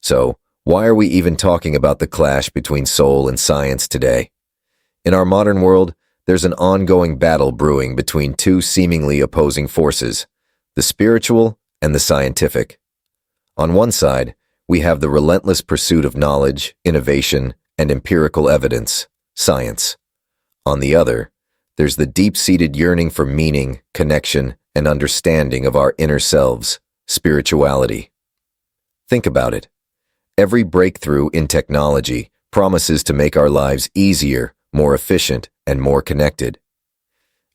So, why are we even talking about the clash between soul and science today? In our modern world, there's an ongoing battle brewing between two seemingly opposing forces, the spiritual and the scientific. On one side, we have the relentless pursuit of knowledge, innovation, and empirical evidence, science. On the other, there's the deep-seated yearning for meaning, connection, and understanding of our inner selves, spirituality. Think about it. Every breakthrough in technology promises to make our lives easier, more efficient, and more connected.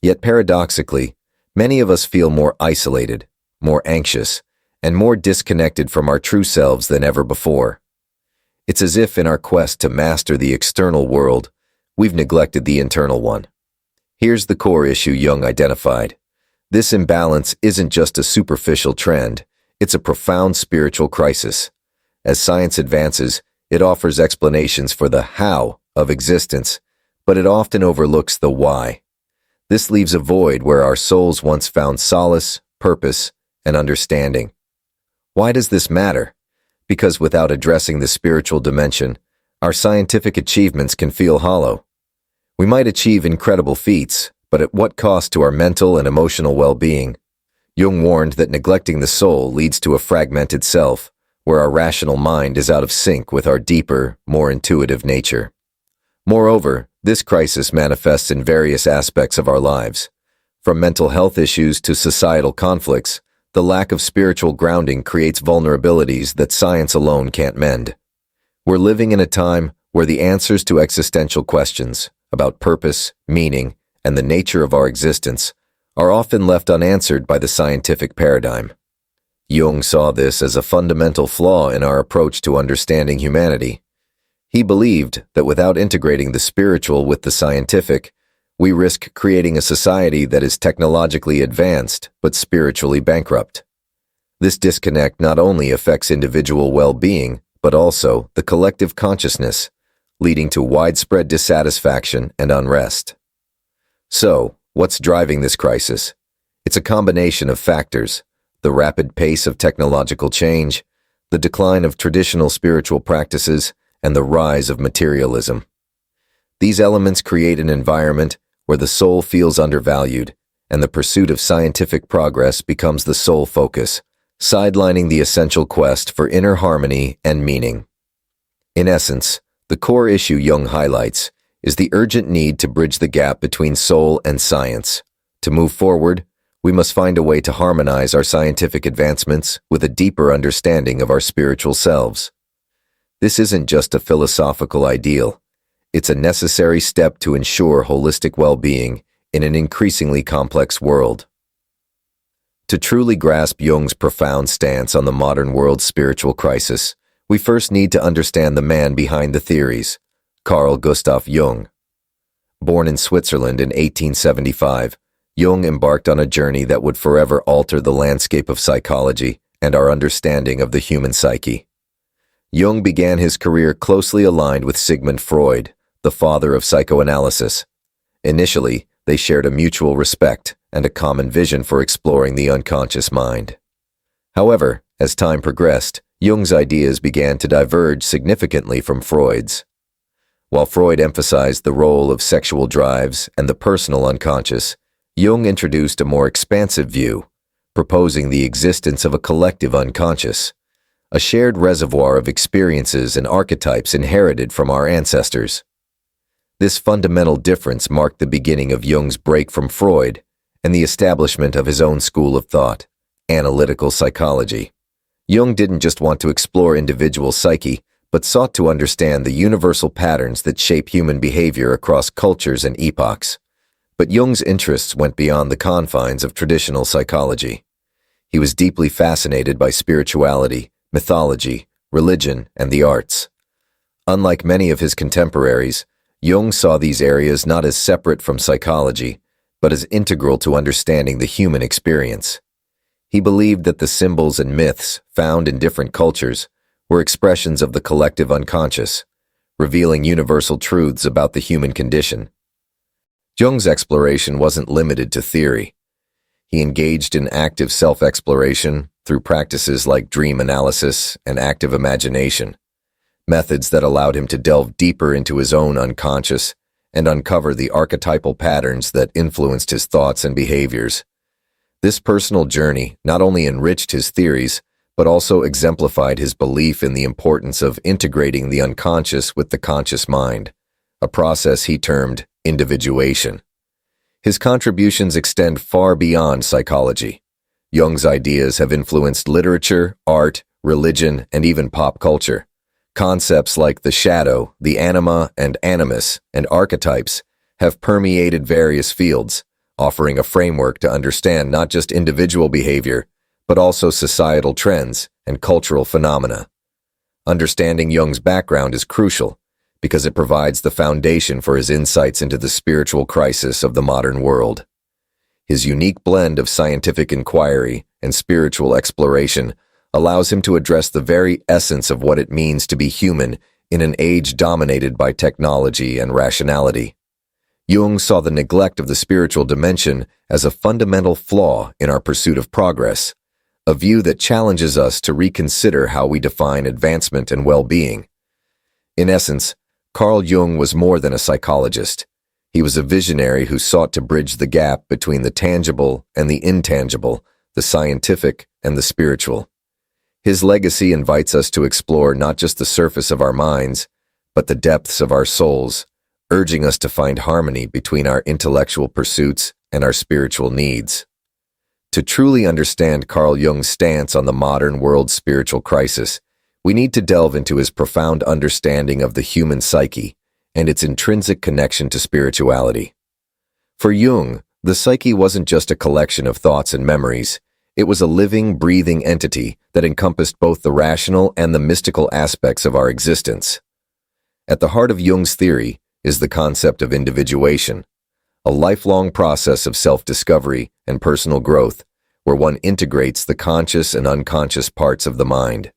Yet paradoxically, many of us feel more isolated, more anxious, and more disconnected from our true selves than ever before. It's as if in our quest to master the external world, we've neglected the internal one. Here's the core issue Jung identified. This imbalance isn't just a superficial trend, it's a profound spiritual crisis. As science advances, it offers explanations for the how of existence, but it often overlooks the why. This leaves a void where our souls once found solace, purpose, and understanding. Why does this matter? Because without addressing the spiritual dimension, our scientific achievements can feel hollow. We might achieve incredible feats, but at what cost to our mental and emotional well-being? Jung warned that neglecting the soul leads to a fragmented self, where our rational mind is out of sync with our deeper, more intuitive nature. Moreover, this crisis manifests in various aspects of our lives. From mental health issues to societal conflicts, the lack of spiritual grounding creates vulnerabilities that science alone can't mend. We're living in a time where the answers to existential questions about purpose, meaning, and the nature of our existence are often left unanswered by the scientific paradigm. Jung saw this as a fundamental flaw in our approach to understanding humanity. He believed that without integrating the spiritual with the scientific, we risk creating a society that is technologically advanced but spiritually bankrupt. This disconnect not only affects individual well-being, but also the collective consciousness, leading to widespread dissatisfaction and unrest. So, what's driving this crisis? It's a combination of factors: the rapid pace of technological change, the decline of traditional spiritual practices, and the rise of materialism. These elements create an environment where the soul feels undervalued, and the pursuit of scientific progress becomes the sole focus, sidelining the essential quest for inner harmony and meaning. In essence, the core issue Jung highlights is the urgent need to bridge the gap between soul and science. To move forward, we must find a way to harmonize our scientific advancements with a deeper understanding of our spiritual selves. This isn't just a philosophical ideal. It's a necessary step to ensure holistic well-being in an increasingly complex world. To truly grasp Jung's profound stance on the modern world's spiritual crisis, we first need to understand the man behind the theories, Carl Gustav Jung. Born in Switzerland in 1875, Jung embarked on a journey that would forever alter the landscape of psychology and our understanding of the human psyche. Jung began his career closely aligned with Sigmund Freud, the father of psychoanalysis. Initially, they shared a mutual respect and a common vision for exploring the unconscious mind. However, as time progressed, Jung's ideas began to diverge significantly from Freud's. While Freud emphasized the role of sexual drives and the personal unconscious, Jung introduced a more expansive view, proposing the existence of a collective unconscious, a shared reservoir of experiences and archetypes inherited from our ancestors. This fundamental difference marked the beginning of Jung's break from Freud and the establishment of his own school of thought, analytical psychology. Jung didn't just want to explore individual psyche, but sought to understand the universal patterns that shape human behavior across cultures and epochs. But Jung's interests went beyond the confines of traditional psychology. He was deeply fascinated by spirituality, mythology, religion, and the arts. Unlike many of his contemporaries, Jung saw these areas not as separate from psychology, but as integral to understanding the human experience. He believed that the symbols and myths found in different cultures were expressions of the collective unconscious, revealing universal truths about the human condition. Jung's exploration wasn't limited to theory. He engaged in active self-exploration, through practices like dream analysis and active imagination, methods that allowed him to delve deeper into his own unconscious and uncover the archetypal patterns that influenced his thoughts and behaviors. This personal journey not only enriched his theories, but also exemplified his belief in the importance of integrating the unconscious with the conscious mind, a process he termed individuation. His contributions extend far beyond psychology. Jung's ideas have influenced literature, art, religion, and even pop culture. Concepts like the shadow, the anima and animus, and archetypes have permeated various fields, offering a framework to understand not just individual behavior, but also societal trends and cultural phenomena. Understanding Jung's background is crucial because it provides the foundation for his insights into the spiritual crisis of the modern world. His unique blend of scientific inquiry and spiritual exploration allows him to address the very essence of what it means to be human in an age dominated by technology and rationality. Jung saw the neglect of the spiritual dimension as a fundamental flaw in our pursuit of progress, a view that challenges us to reconsider how we define advancement and well-being. In essence, Carl Jung was more than a psychologist. He was a visionary who sought to bridge the gap between the tangible and the intangible, the scientific and the spiritual. His legacy invites us to explore not just the surface of our minds, but the depths of our souls, urging us to find harmony between our intellectual pursuits and our spiritual needs. To truly understand Carl Jung's stance on the modern world's spiritual crisis, we need to delve into his profound understanding of the human psyche and its intrinsic connection to spirituality. For Jung, the psyche wasn't just a collection of thoughts and memories. It was a living, breathing entity that encompassed both the rational and the mystical aspects of our existence. At the heart of Jung's theory is the concept of individuation, a lifelong process of self-discovery and personal growth where one integrates the conscious and unconscious parts of the mind.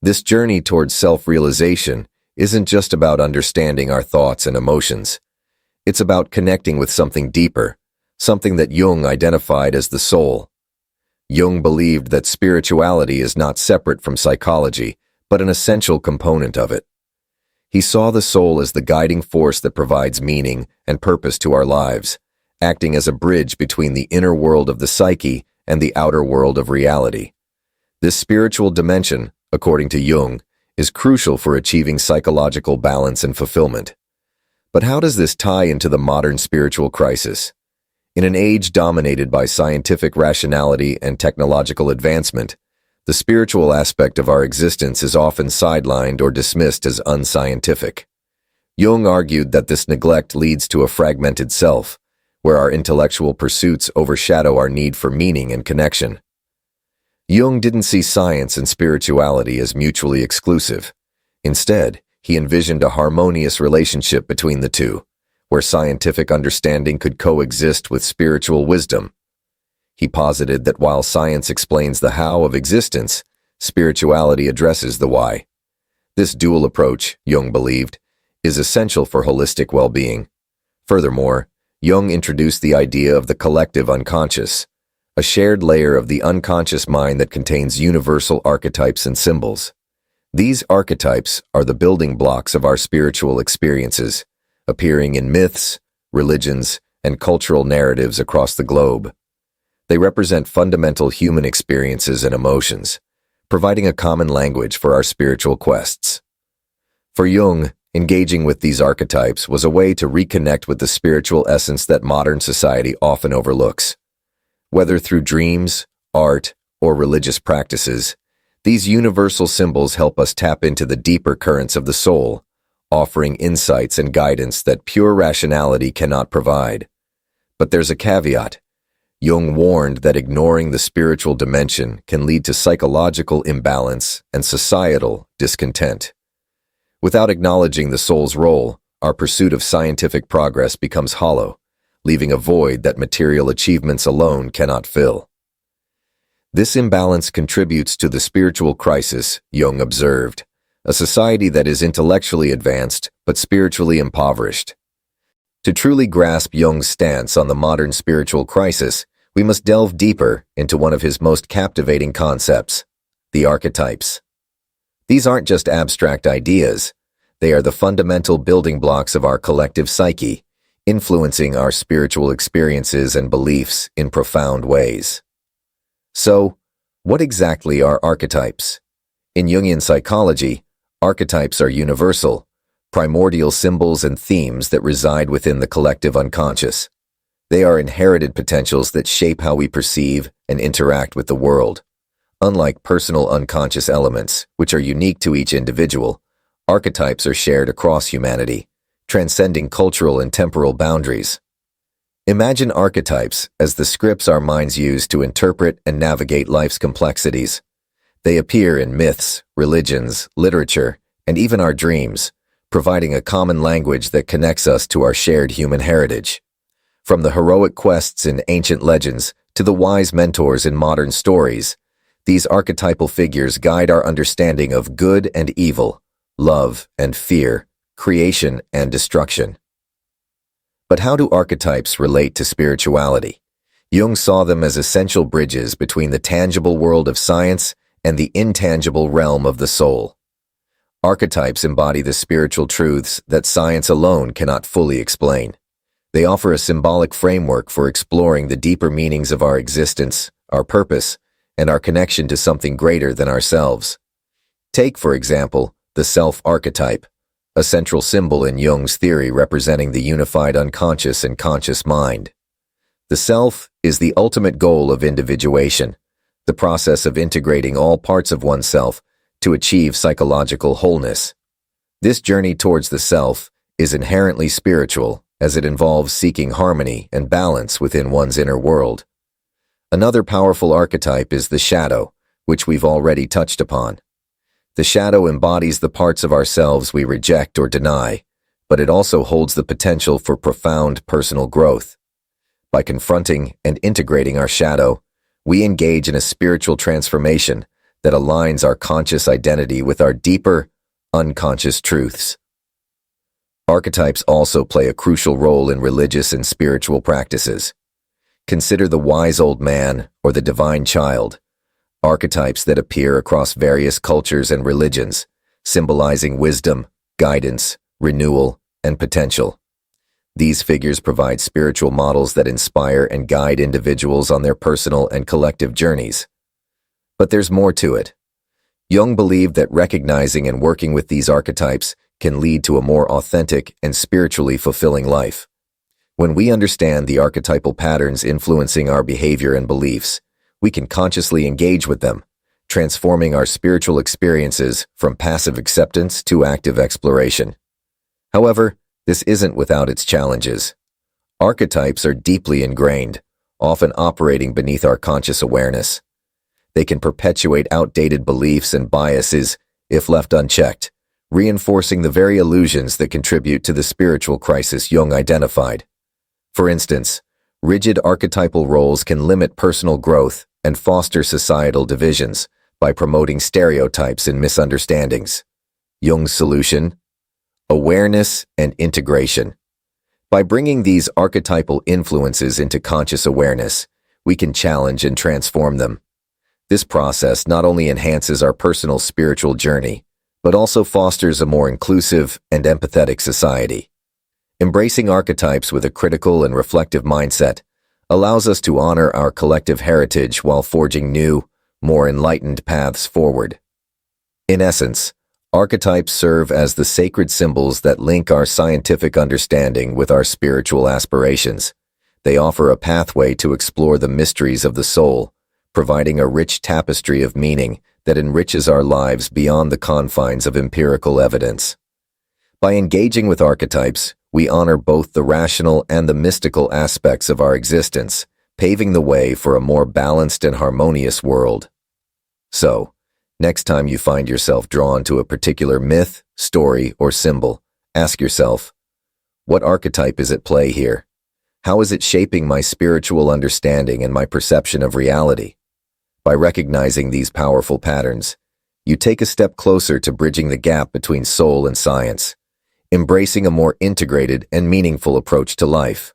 This journey towards self-realization isn't just about understanding our thoughts and emotions. It's about connecting with something deeper, something that Jung identified as the soul. Jung believed that spirituality is not separate from psychology, but an essential component of it. He saw the soul as the guiding force that provides meaning and purpose to our lives, acting as a bridge between the inner world of the psyche and the outer world of reality. This spiritual dimension, according to Jung, is crucial for achieving psychological balance and fulfillment. But how does this tie into the modern spiritual crisis? In an age dominated by scientific rationality and technological advancement, the spiritual aspect of our existence is often sidelined or dismissed as unscientific. Jung argued that this neglect leads to a fragmented self, where our intellectual pursuits overshadow our need for meaning and connection. Jung didn't see science and spirituality as mutually exclusive. Instead, he envisioned a harmonious relationship between the two, where scientific understanding could coexist with spiritual wisdom. He posited that while science explains the how of existence, spirituality addresses the why. This dual approach, Jung believed, is essential for holistic well-being. Furthermore, Jung introduced the idea of the collective unconscious, a shared layer of the unconscious mind that contains universal archetypes and symbols. These archetypes are the building blocks of our spiritual experiences, appearing in myths, religions, and cultural narratives across the globe. They represent fundamental human experiences and emotions, providing a common language for our spiritual quests. For Jung, engaging with these archetypes was a way to reconnect with the spiritual essence that modern society often overlooks. Whether through dreams, art, or religious practices, these universal symbols help us tap into the deeper currents of the soul, offering insights and guidance that pure rationality cannot provide. But there's a caveat. Jung warned that ignoring the spiritual dimension can lead to psychological imbalance and societal discontent. Without acknowledging the soul's role, our pursuit of scientific progress becomes hollow, leaving a void that material achievements alone cannot fill. This imbalance contributes to the spiritual crisis, Jung observed, a society that is intellectually advanced but spiritually impoverished. To truly grasp Jung's stance on the modern spiritual crisis, we must delve deeper into one of his most captivating concepts, the archetypes. These aren't just abstract ideas, they are the fundamental building blocks of our collective psyche, influencing our spiritual experiences and beliefs in profound ways. So, what exactly are archetypes? In Jungian psychology, archetypes are universal, primordial symbols and themes that reside within the collective unconscious. They are inherited potentials that shape how we perceive and interact with the world. Unlike personal unconscious elements, which are unique to each individual, archetypes are shared across humanity, transcending cultural and temporal boundaries. Imagine archetypes as the scripts our minds use to interpret and navigate life's complexities. They appear in myths, religions, literature, and even our dreams, providing a common language that connects us to our shared human heritage. From the heroic quests in ancient legends to the wise mentors in modern stories, these archetypal figures guide our understanding of good and evil, love and fear, creation and destruction. But how do archetypes relate to spirituality? Jung saw them as essential bridges between the tangible world of science and the intangible realm of the soul. Archetypes embody the spiritual truths that science alone cannot fully explain. They offer a symbolic framework for exploring the deeper meanings of our existence, our purpose, and our connection to something greater than ourselves. Take, for example, the self archetype, a central symbol in Jung's theory representing the unified unconscious and conscious mind. The self is the ultimate goal of individuation, the process of integrating all parts of oneself to achieve psychological wholeness. This journey towards the self is inherently spiritual, as it involves seeking harmony and balance within one's inner world. Another powerful archetype is the shadow, which we've already touched upon. The shadow embodies the parts of ourselves we reject or deny, but it also holds the potential for profound personal growth. By confronting and integrating our shadow, we engage in a spiritual transformation that aligns our conscious identity with our deeper, unconscious truths. Archetypes also play a crucial role in religious and spiritual practices. Consider the wise old man or the divine child, archetypes that appear across various cultures and religions, symbolizing wisdom, guidance, renewal, and potential. These figures provide spiritual models that inspire and guide individuals on their personal and collective journeys. But there's more to it. Jung believed that recognizing and working with these archetypes can lead to a more authentic and spiritually fulfilling life. When we understand the archetypal patterns influencing our behavior and beliefs, we can consciously engage with them, transforming our spiritual experiences from passive acceptance to active exploration. However, this isn't without its challenges. Archetypes are deeply ingrained, often operating beneath our conscious awareness. They can perpetuate outdated beliefs and biases if left unchecked, reinforcing the very illusions that contribute to the spiritual crisis Jung identified. For instance, rigid archetypal roles can limit personal growth and foster societal divisions by promoting stereotypes and misunderstandings. Jung's solution? Awareness and integration. By bringing these archetypal influences into conscious awareness, we can challenge and transform them. This process not only enhances our personal spiritual journey, but also fosters a more inclusive and empathetic society. Embracing archetypes with a critical and reflective mindset allows us to honor our collective heritage while forging new, more enlightened paths forward. In essence, archetypes serve as the sacred symbols that link our scientific understanding with our spiritual aspirations. They offer a pathway to explore the mysteries of the soul, providing a rich tapestry of meaning that enriches our lives beyond the confines of empirical evidence. By engaging with archetypes, we honor both the rational and the mystical aspects of our existence, paving the way for a more balanced and harmonious world. So, next time you find yourself drawn to a particular myth, story, or symbol, ask yourself, what archetype is at play here? How is it shaping my spiritual understanding and my perception of reality? By recognizing these powerful patterns, you take a step closer to bridging the gap between soul and science, embracing a more integrated and meaningful approach to life.